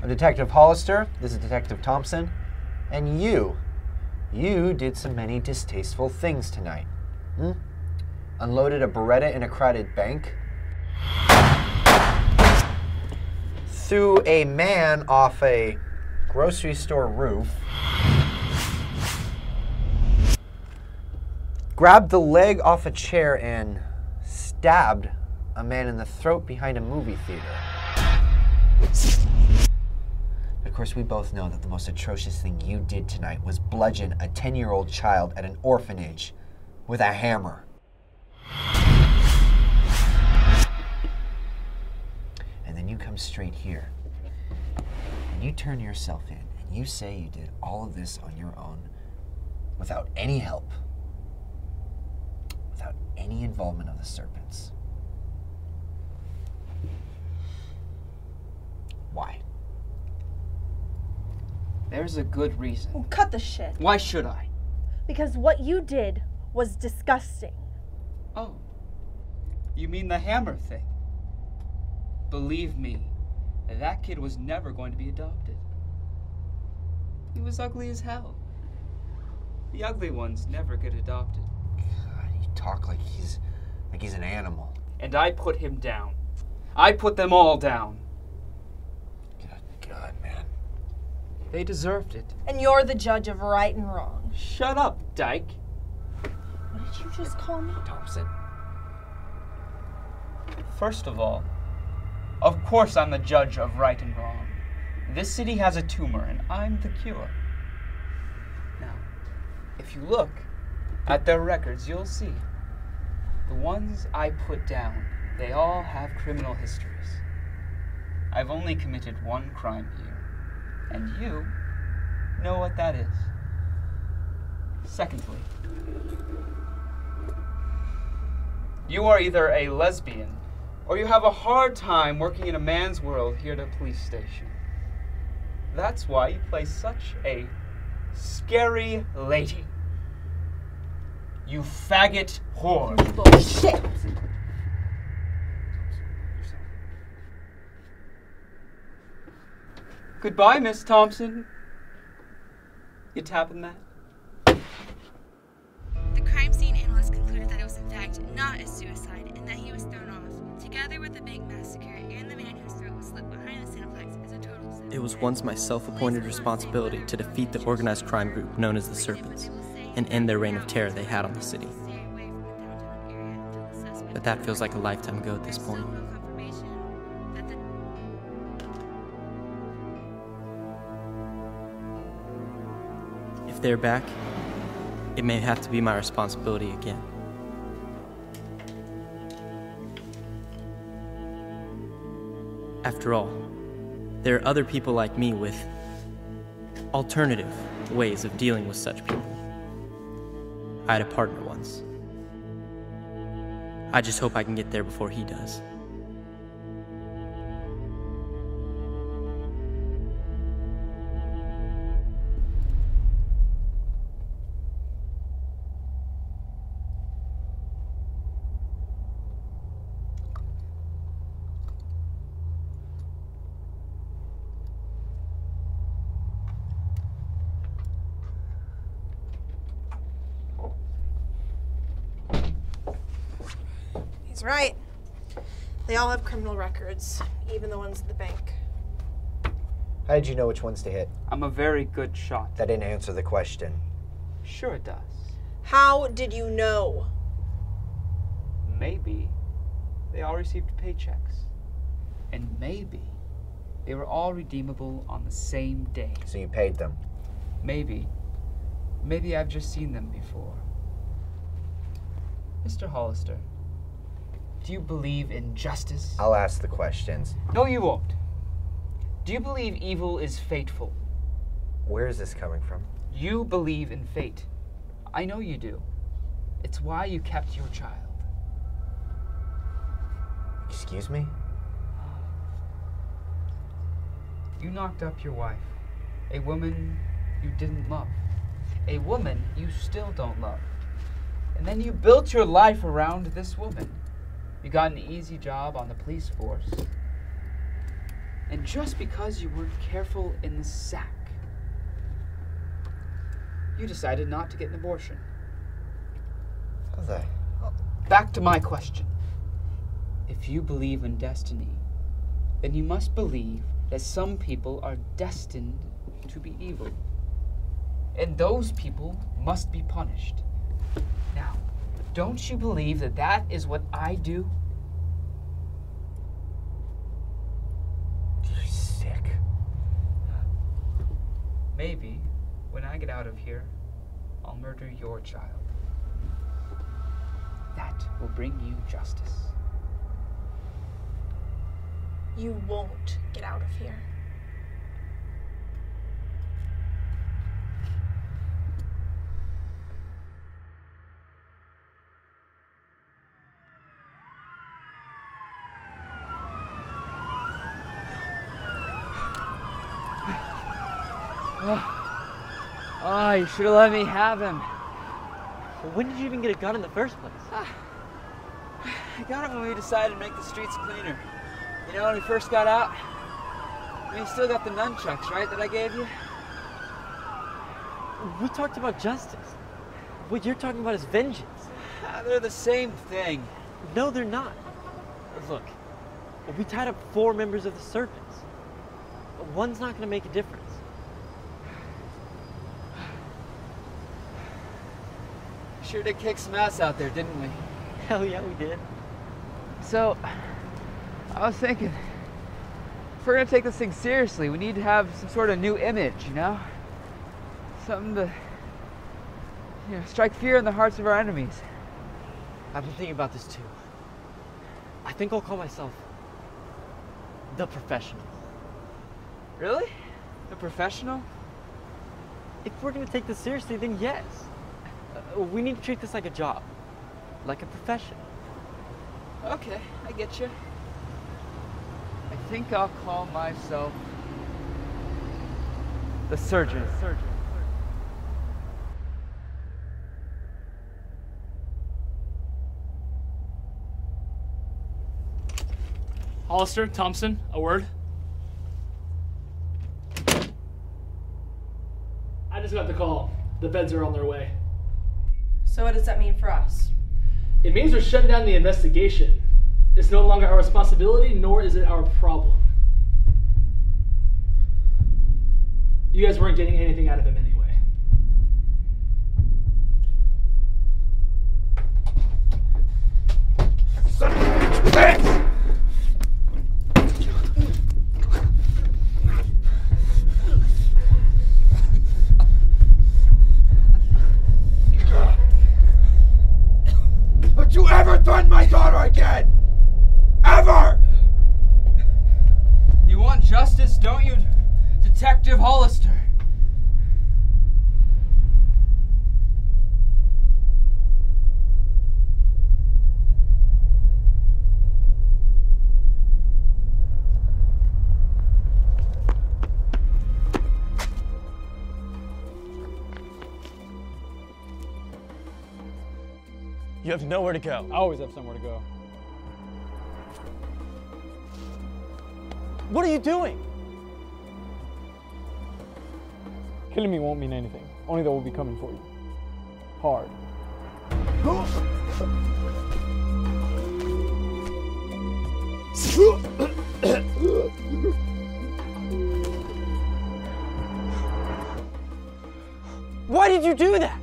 I'm Detective Hollister, this is Detective Thompson, and you did some many distasteful things tonight. Unloaded a Beretta in a crowded bank, threw a man off a grocery store roof, grabbed the leg off a chair and stabbed a man in the throat behind a movie theater. Of course, we both know that the most atrocious thing you did tonight was bludgeon a 10-year-old child at an orphanage with a hammer. And then you come straight here, and you turn yourself in, and you say you did all of this on your own, without any help, without any involvement of the serpents. Why? There's a good reason. Oh, cut the shit. Why should I? Because what you did was disgusting. Oh, you mean the hammer thing? Believe me, that kid was never going to be adopted. He was ugly as hell. The ugly ones never get adopted. God, you talk like he's an animal. And I put him down. I put them all down. Good God, man. They deserved it. And you're the judge of right and wrong. Shut up, Dyke. What did you just call me? Thompson. First of all, of course I'm the judge of right and wrong. This city has a tumor, and I'm the cure. Now, if you look at their records, you'll see. The ones I put down, they all have criminal histories. I've only committed one crime here, and you know what that is. Secondly, you are either a lesbian or you have a hard time working in a man's world here at a police station. That's why you play such a scary lady. You faggot whore. Bullshit! Goodbye, Miss Thompson. You tapping that? The crime scene analyst concluded that it was in fact not a suicide and that he was thrown off, together with the bank massacre and the man whose throat was slit behind the Cineplex as a total of It was once my self-appointed responsibility to defeat the organized crime group known as the Serpents and end their reign of terror they had on the city. But that feels like a lifetime ago at this point. If they're back, it may have to be my responsibility again. After all, there are other people like me with alternative ways of dealing with such people. I had a partner once. I just hope I can get there before he does. He's right. They all have criminal records, even the ones at the bank. How did you know which ones to hit? I'm a very good shot. That didn't answer the question. Sure it does. How did you know? Maybe they all received paychecks. And maybe they were all redeemable on the same day. So you paid them? Maybe. Maybe I've just seen them before. Mr. Hollister, do you believe in justice? I'll ask the questions. No, you won't. Do you believe evil is fateful? Where is this coming from? You believe in fate. I know you do. It's why you kept your child. Excuse me? You knocked up your wife, a woman you didn't love, a woman you still don't love. And then you built your life around this woman. You got an easy job on the police force. And just because you weren't careful in the sack, you decided not to get an abortion. How's that? Back to my question. If you believe in destiny, then you must believe that some people are destined to be evil. And those people must be punished. Now, don't you believe that that is what I do? You're sick. Maybe, when I get out of here, I'll murder your child. That will bring you justice. You won't get out of here. Oh, you should have let me have him. Well, when did you even get a gun in the first place? I got it when we decided to make the streets cleaner. You know, when we first got out, you still got the nunchucks, right, that I gave you? We talked about justice. What you're talking about is vengeance. They're the same thing. No, they're not. Look, we tied up 4 members of the Serpents. One's not going to make a difference. Sure did kick some ass out there, didn't we? Hell yeah, we did. So, I was thinking, if we're gonna take this thing seriously, we need to have some sort of new image, you know? Something to, strike fear in the hearts of our enemies. I've been thinking about this too. I think I'll call myself the Professional. Really? The Professional? If we're going to take this seriously, then yes. We need to treat this like a job, like a profession. Okay, I get you. I think I'll call myself the Surgeon. Hollister, Thompson, a word. I just got the call. The feds are on their way. So what does that mean for us? It means we're shutting down the investigation. It's no longer our responsibility, nor is it our problem. You guys weren't getting anything out of him anyway. Son of a bitch! Don't you ever threaten my daughter again! Ever! You want justice, don't you, Detective Hollister? You have nowhere to go. I always have somewhere to go. What are you doing? Killing me won't mean anything. Only that we'll be coming for you. Hard. Why did you do that?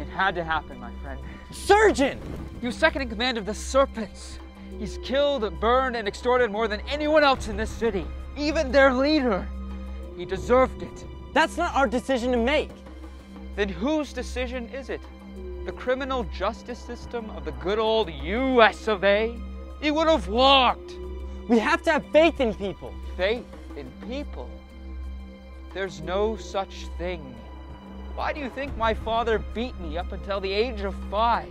It had to happen, my friend. Surgeon! He was second in command of the Serpents. He's killed, burned, and extorted more than anyone else in this city. Even their leader. He deserved it. That's not our decision to make. Then whose decision is it? The criminal justice system of the good old US of A? He would have walked. We have to have faith in people. Faith in people? There's no such thing. Why do you think my father beat me up until the age of 5?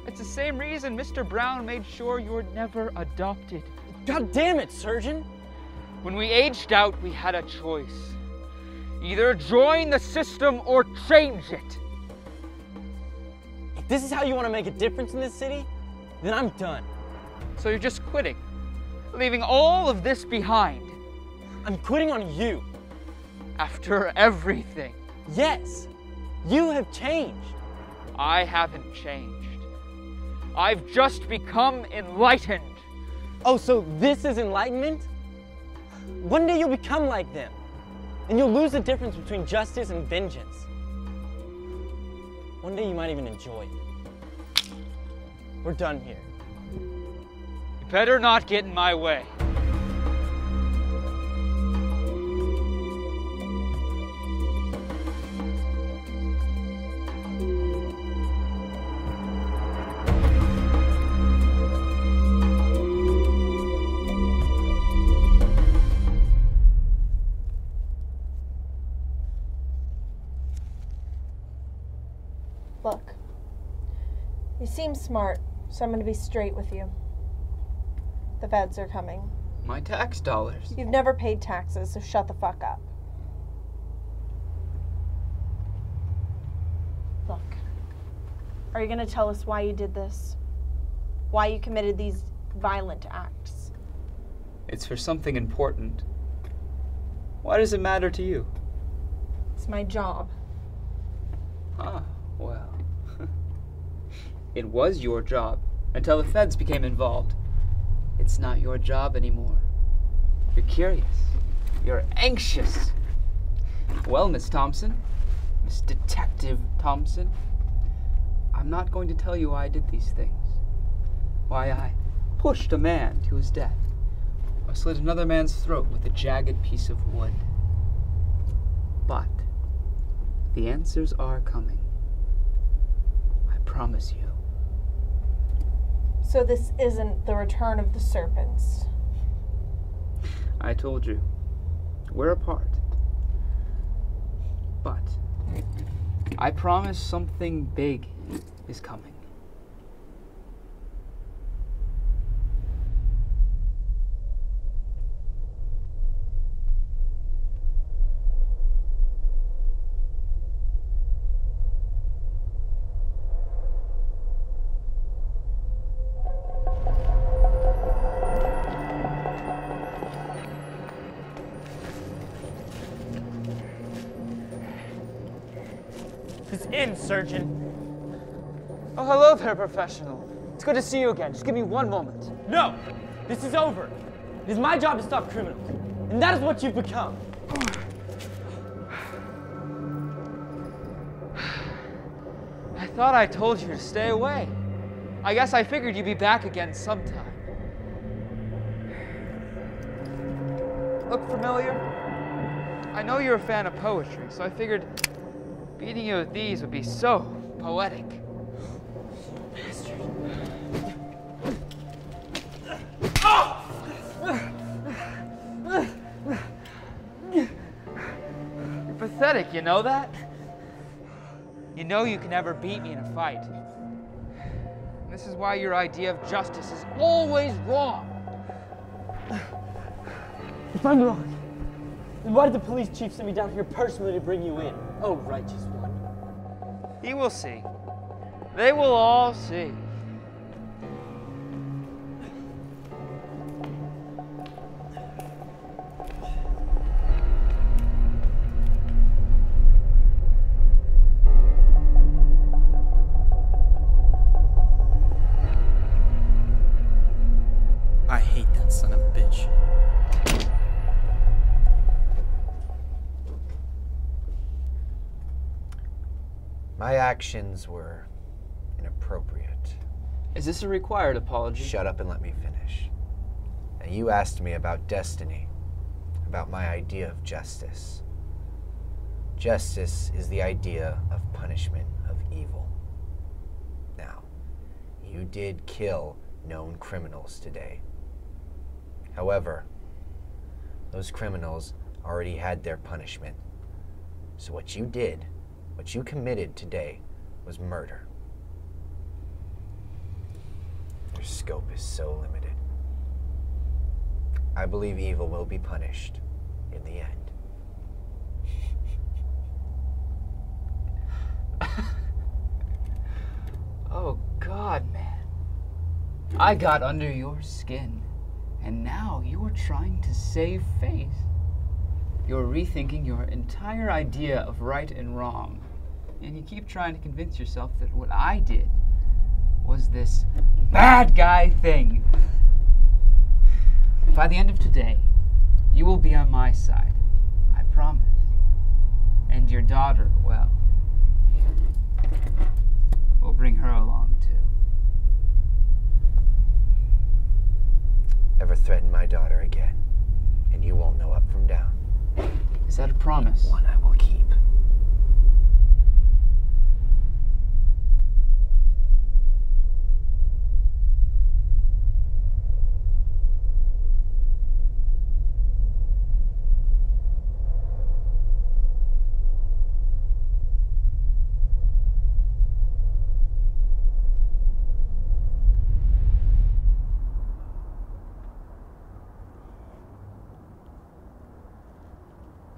It's the same reason Mr. Brown made sure you were never adopted. God damn it, Surgeon! When we aged out, we had a choice. Either join the system or change it. If this is how you want to make a difference in this city, then I'm done. So you're just quitting? leaving all of this behind. I'm quitting on you. After everything. Yes, you have changed. I haven't changed. I've just become enlightened. Oh, so this is enlightenment? One day you'll become like them, and you'll lose the difference between justice and vengeance. One day you might even enjoy it. We're done here. You better not get in my way. Look, you seem smart, so I'm going to be straight with you. The feds are coming. My tax dollars. You've never paid taxes, so shut the fuck up. Look, are you going to tell us why you did this? Why you committed these violent acts? It's for something important. Why does it matter to you? It's my job. Ah, well. It was your job until the feds became involved. It's not your job anymore. You're curious. You're anxious. Well, Miss Thompson, Miss Detective Thompson, I'm not going to tell you why I did these things. Why I pushed a man to his death, or slit another man's throat with a jagged piece of wood. But the answers are coming. I promise you. So this isn't the return of the serpents. I told you, we're apart. But I promise something big is coming. He's in, Surgeon. Oh, hello there, professional. It's good to see you again. Just give me one moment. No! This is over. It is my job to stop criminals. And that is what you've become. I thought I told you to stay away. I guess I figured you'd be back again sometime. Look familiar? I know you're a fan of poetry, so I figured beating you with these would be so poetic. You're pathetic, you know that? You know you can never beat me in a fight. This is why your idea of justice is always wrong. If I'm wrong, then why did the police chief send me down here personally to bring you in? Oh, righteous one. He will see. They will all see. I hate that son of a bitch. My actions were inappropriate. Is this a required apology? Shut up and let me finish. Now, you asked me about destiny, about my idea of justice. Justice is the idea of punishment of evil. Now, you did kill known criminals today. However, those criminals already had their punishment. So what you did, what you committed today, was murder. Your scope is so limited. I believe evil will be punished in the end. Oh, God, man. I got under your skin. And now you are trying to save face. You're rethinking your entire idea of right and wrong. And you keep trying to convince yourself that what I did was this bad guy thing. By the end of today, you will be on my side. I promise. And your daughter, well, we'll bring her along too. Ever threaten my daughter again, and you won't know up from down. Is that a promise? One I will keep.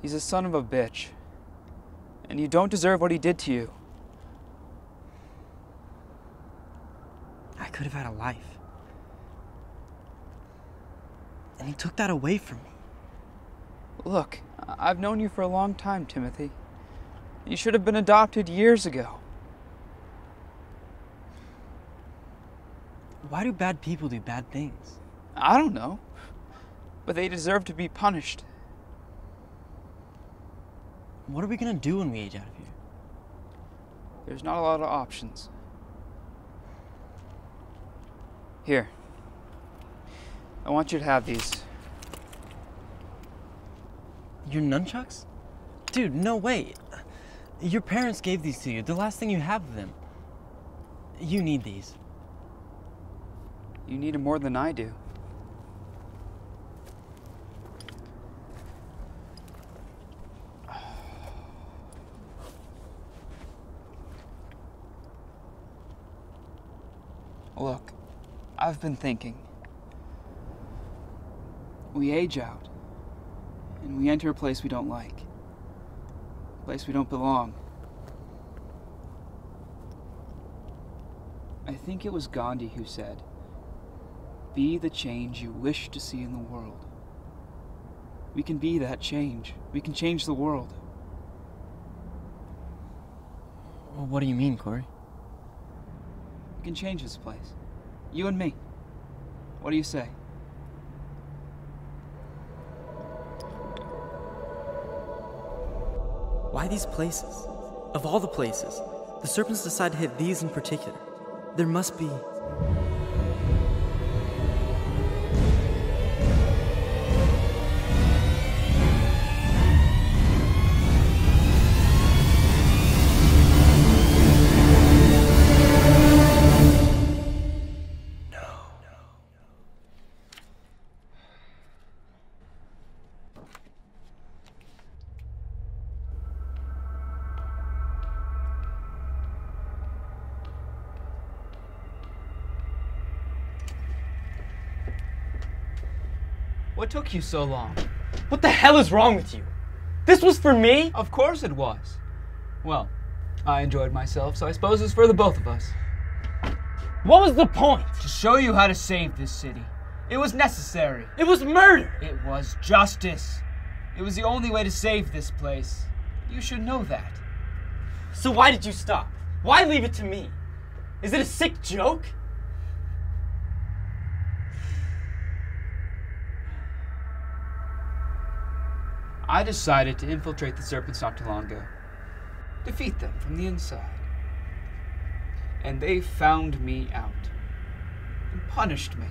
He's a son of a bitch. And you don't deserve what he did to you. I could have had a life. And he took that away from me. Look, I've known you for a long time, Timothy. You should have been adopted years ago. Why do bad people do bad things? I don't know. But they deserve to be punished. What are we gonna do when we age out of here? There's not a lot of options. Here. I want you to have these. Your nunchucks? Dude, no way. Your parents gave these to you. The last thing you have of them. You need these. You need them more than I do. Look, I've been thinking. We age out, and we enter a place we don't like, a place we don't belong. I think it was Gandhi who said, "Be the change you wish to see in the world." We can be that change. We can change the world. Well, what do you mean, Corey? We can change this place. You and me. What do you say? Why these places? Of all the places, the serpents decide to hit these in particular. There must be... What took you so long? What the hell is wrong with you? This was for me? Of course it was. Well, I enjoyed myself, so I suppose it's for the both of us. What was the point? To show you how to save this city. It was necessary. It was murder! It was justice. It was the only way to save this place. You should know that. So why did you stop? Why leave it to me? Is it a sick joke? I decided to infiltrate the serpents not too long ago. Defeat them from the inside. And they found me out. And punished me.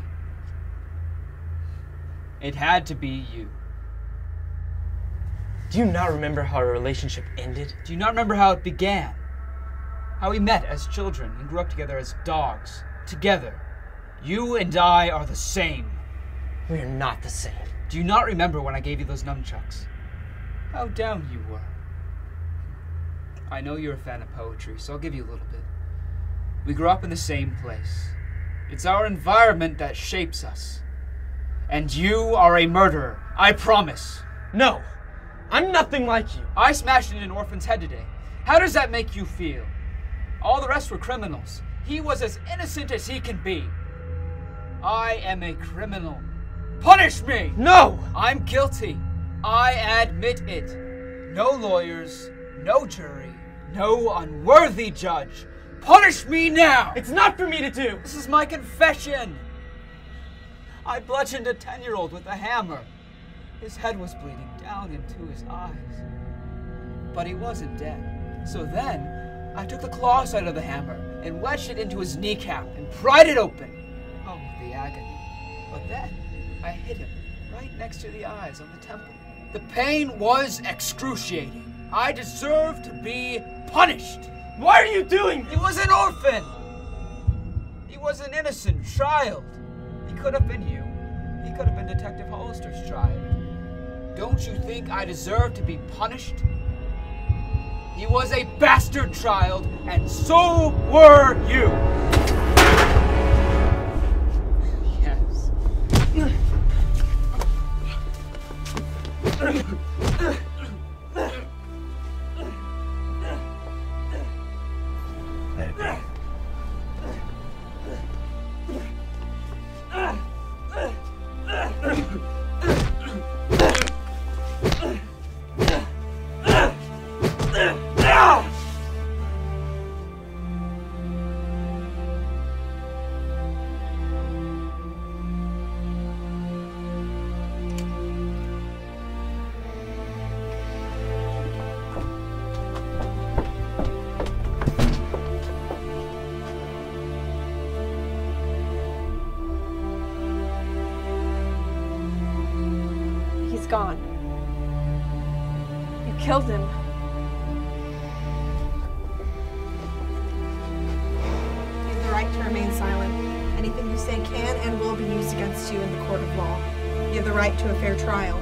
It had to be you. Do you not remember how our relationship ended? Do you not remember how it began? How we met as children and grew up together as dogs. Together. You and I are the same. We are not the same. Do you not remember when I gave you those nunchucks? How down you were. I know you're a fan of poetry, so I'll give you a little bit. We grew up in the same place. It's our environment that shapes us. And you are a murderer, I promise. No, I'm nothing like you. I smashed in an orphan's head today. How does that make you feel? All the rest were criminals. He was as innocent as he can be. I am a criminal. Punish me! No! I'm guilty. I admit it. No lawyers, no jury, no unworthy judge. Punish me now! It's not for me to do! This is my confession. I bludgeoned a 10-year-old with a hammer. His head was bleeding down into his eyes. But he wasn't dead. So then, I took the claw side of the hammer and wedged it into his kneecap and pried it open. Oh, the agony. But then, I hit him right next to the eyes on the temple. The pain was excruciating. I deserved to be punished. Why are you doing He was an orphan. He was an innocent child. He could have been you. He could have been Detective Hollister's child. Don't you think I deserve to be punished? He was a bastard child, and so were you. Yes. Let it be. He's gone. You killed him. You have the right to remain silent. Anything you say can and will be used against you in the court of law. You have the right to a fair trial.